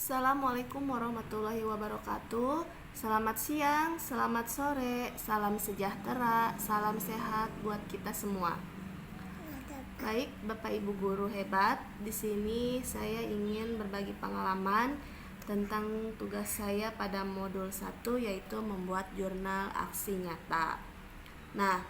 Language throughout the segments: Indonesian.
Assalamualaikum warahmatullahi wabarakatuh. Selamat siang, selamat sore, salam sejahtera, salam sehat buat kita semua. Baik, Bapak Ibu guru hebat, di sini saya ingin berbagi pengalaman tentang tugas saya pada modul 1, yaitu membuat jurnal aksi nyata. Nah,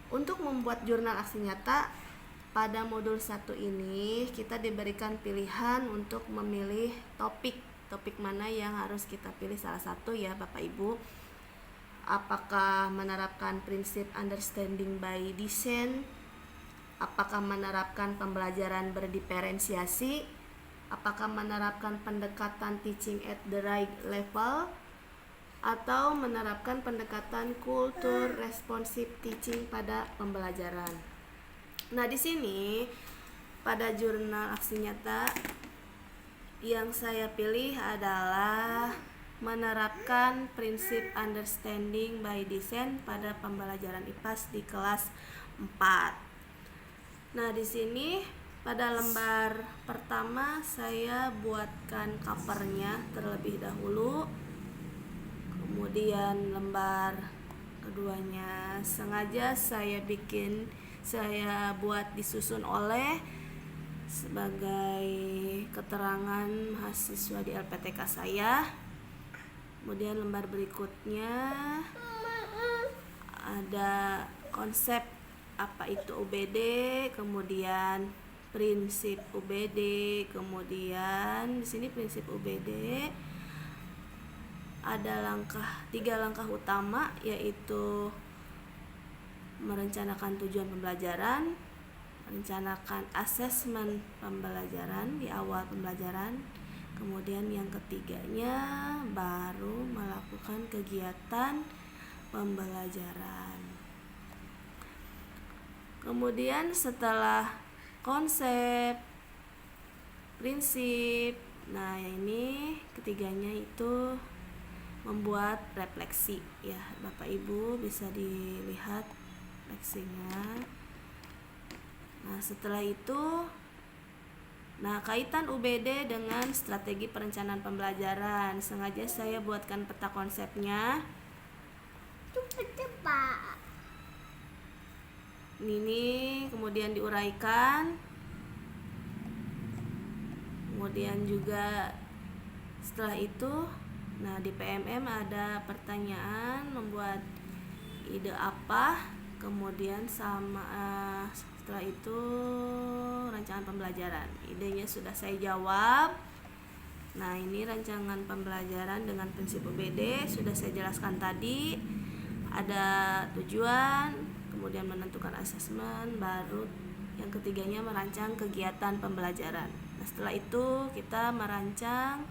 untuk membuat jurnal aksi nyata pada modul 1 ini kita diberikan pilihan untuk memilih topik mana yang harus kita pilih salah satu ya Bapak Ibu. Apakah menerapkan prinsip understanding by design, apakah menerapkan pembelajaran berdiferensiasi, apakah menerapkan pendekatan teaching at the right level, atau menerapkan pendekatan culture responsive teaching pada pembelajaran. Nah, di sini pada jurnal aksi nyata yang saya pilih adalah menerapkan prinsip understanding by design pada pembelajaran IPAS di kelas 4. Nah, di sini pada lembar pertama saya buatkan covernya terlebih dahulu. Kemudian lembar keduanya sengaja saya buat disusun oleh sebagai keterangan mahasiswa di LPTK saya. Kemudian lembar berikutnya ada konsep apa itu UBD, kemudian prinsip UBD, kemudian di sini prinsip UBD ada 3 langkah utama, yaitu merencanakan tujuan pembelajaran, merencanakan asesmen pembelajaran di awal pembelajaran, kemudian yang ketiganya baru melakukan kegiatan pembelajaran. Kemudian setelah konsep, prinsip, nah ini ketiganya itu membuat refleksi ya Bapak Ibu, bisa dilihat refleksinya. Nah, setelah itu kaitan UBD dengan strategi perencanaan pembelajaran, sengaja saya buatkan peta konsepnya. Ini kemudian diuraikan. Kemudian juga setelah itu di PMM ada pertanyaan membuat ide apa, kemudian setelah itu rancangan pembelajaran. Idenya sudah saya jawab. Nah, ini rancangan pembelajaran dengan prinsip UBD sudah saya jelaskan tadi. Ada tujuan, kemudian menentukan asesmen, baru yang ketiganya merancang kegiatan pembelajaran. Nah, setelah itu kita merancang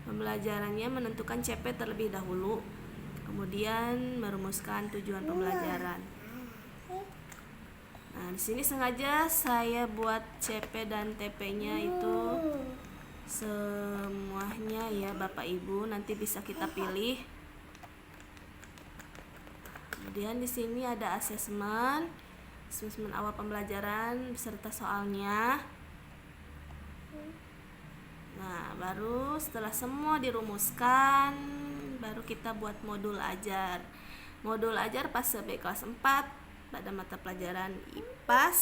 pembelajarannya, menentukan CP terlebih dahulu, kemudian merumuskan tujuan pembelajaran. Nah, di sini sengaja saya buat CP dan TP-nya itu semuanya ya Bapak Ibu, nanti bisa kita pilih. Kemudian di sini ada asesmen awal pembelajaran beserta soalnya. Nah, baru setelah semua dirumuskan, baru kita buat modul ajar. Modul ajar fase B kelas 4 pada mata pelajaran IPAS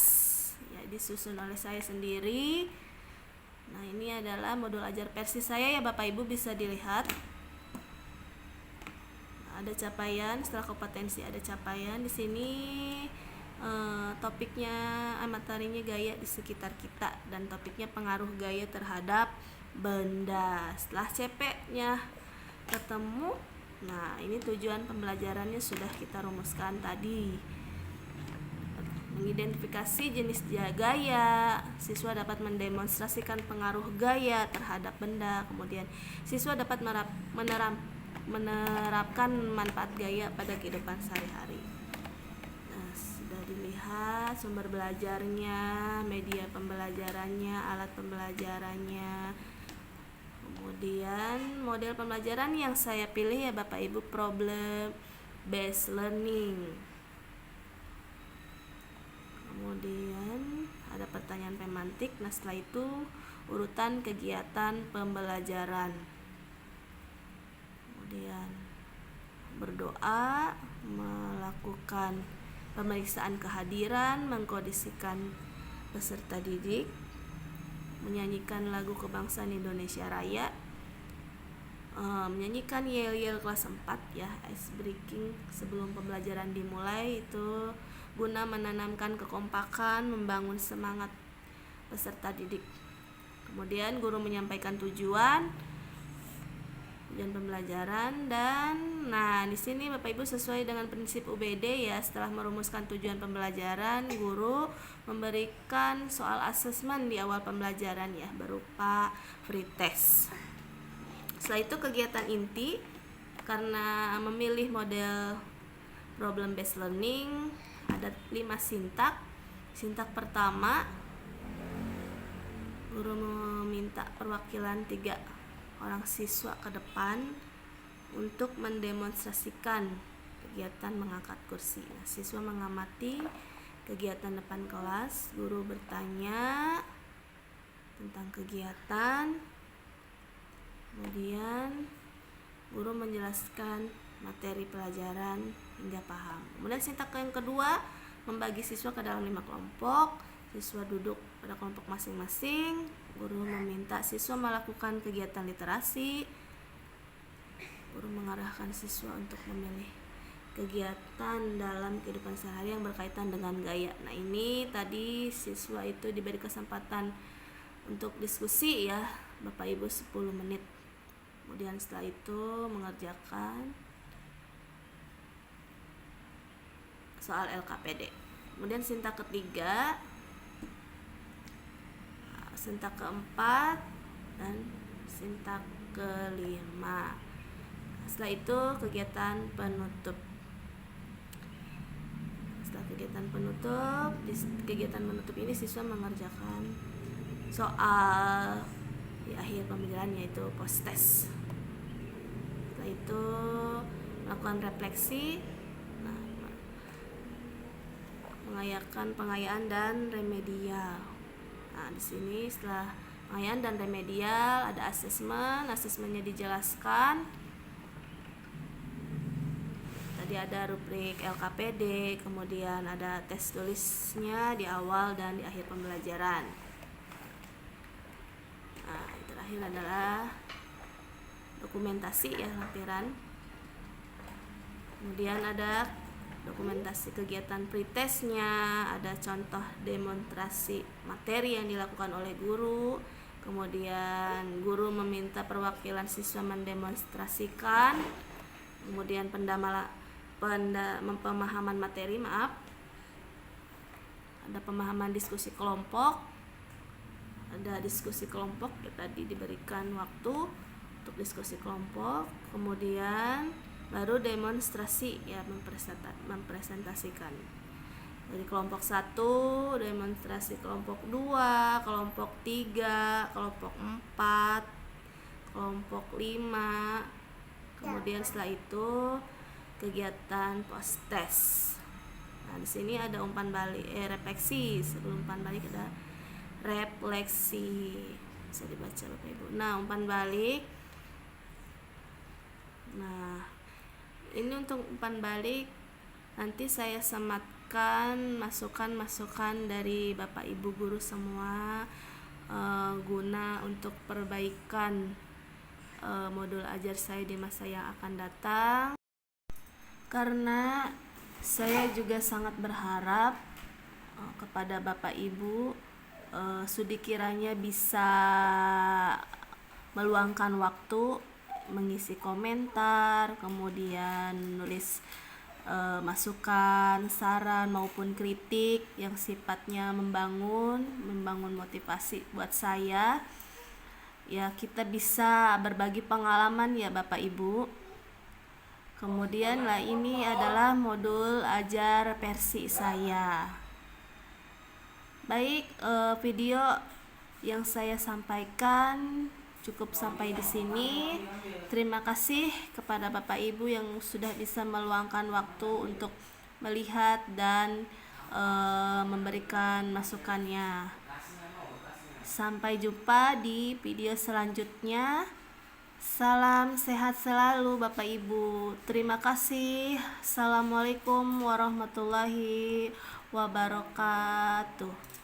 ya, disusun oleh saya sendiri. Nah, ini adalah modul ajar versi saya ya Bapak Ibu, bisa dilihat. Ada capaian, setelah kompetensi ada capaian. Di sini topiknya materinya gaya di sekitar kita, dan topiknya pengaruh gaya terhadap benda. Setelah CP-nya ketemu, nah ini tujuan pembelajarannya sudah kita rumuskan tadi. Mengidentifikasi jenis gaya, siswa dapat mendemonstrasikan pengaruh gaya terhadap benda. Kemudian siswa dapat menerapkan manfaat gaya pada kehidupan sehari-hari. Nah, sudah dilihat sumber belajarnya, media pembelajarannya, alat pembelajarannya. Kemudian model pembelajaran yang saya pilih ya Bapak Ibu, problem based learning. Kemudian ada pertanyaan pemantik. Nah, setelah itu urutan kegiatan pembelajaran. Kemudian berdoa, melakukan pemeriksaan kehadiran, mengkondisikan peserta didik, menyanyikan lagu kebangsaan Indonesia Raya, menyanyikan yel-yel kelas 4 ya, ice breaking sebelum pembelajaran dimulai, itu guna menanamkan kekompakan, membangun semangat peserta didik. Kemudian guru menyampaikan tujuan pembelajaran, dan di sini Bapak Ibu sesuai dengan prinsip UBD ya, setelah merumuskan tujuan pembelajaran, guru memberikan soal asesmen di awal pembelajaran ya, berupa free test. Setelah itu kegiatan inti, karena memilih model problem based learning, ada 5 sintak. Sintak pertama, guru meminta perwakilan 3 orang siswa ke depan untuk mendemonstrasikan kegiatan mengangkat kursi. Siswa mengamati kegiatan depan kelas, guru bertanya tentang kegiatan, kemudian guru menjelaskan materi pelajaran hingga paham. Kemudian sintak yang kedua, membagi siswa ke dalam 5 kelompok. Siswa duduk pada kelompok masing-masing. Guru meminta siswa melakukan kegiatan literasi. Guru mengarahkan siswa untuk memilih kegiatan dalam kehidupan sehari yang berkaitan dengan gaya. Ini tadi siswa itu diberi kesempatan untuk diskusi ya, Bapak Ibu 10 menit. Kemudian setelah itu mengerjakan soal LKPD. Kemudian sintak ketiga, sintak keempat, dan sintak kelima. Setelah itu kegiatan penutup. Setelah kegiatan penutup, di kegiatan penutup ini siswa mengerjakan soal di akhir pembelajaran, yaitu post test. Setelah itu melakukan refleksi, mengayakan pengayaan dan remedial. Di sini setelah pengayaan dan remedial ada asesmen. Asesmennya dijelaskan. Tadi ada rubrik LKPD, kemudian ada tes tulisnya di awal dan di akhir pembelajaran. Yang terakhir adalah dokumentasi ya, lampiran. Kemudian ada dokumentasi kegiatan pretestnya, ada contoh demonstrasi materi yang dilakukan oleh guru. Kemudian guru meminta perwakilan siswa mendemonstrasikan. Kemudian pemahaman materi, ada pemahaman diskusi kelompok. Ada diskusi kelompok ya, tadi diberikan waktu untuk diskusi kelompok. Kemudian baru demonstrasi ya, mempresentasikan. Dari kelompok 1 demonstrasi, kelompok 2, kelompok 3, kelompok 4, kelompok 5. Kemudian setelah itu kegiatan post test. Di sini ada umpan balik, refleksi. Sebelum umpan balik ada refleksi. Bisa dibaca Bapak Ibu. Umpan balik. Ini untuk umpan balik nanti saya sematkan masukan-masukan dari Bapak Ibu guru semua, guna untuk perbaikan modul ajar saya di masa yang akan datang. Karena saya juga sangat berharap kepada Bapak Ibu, sudi kiranya bisa meluangkan waktu mengisi komentar, kemudian nulis masukan, saran maupun kritik yang sifatnya membangun motivasi buat saya. Ya, kita bisa berbagi pengalaman ya Bapak Ibu. Kemudian ini adalah modul ajar versi saya. Baik, video yang saya sampaikan cukup sampai di sini. Terima kasih kepada Bapak Ibu yang sudah bisa meluangkan waktu untuk melihat dan memberikan masukannya. Sampai jumpa di video selanjutnya. Salam sehat selalu Bapak Ibu. Terima kasih. Assalamualaikum warahmatullahi wabarakatuh.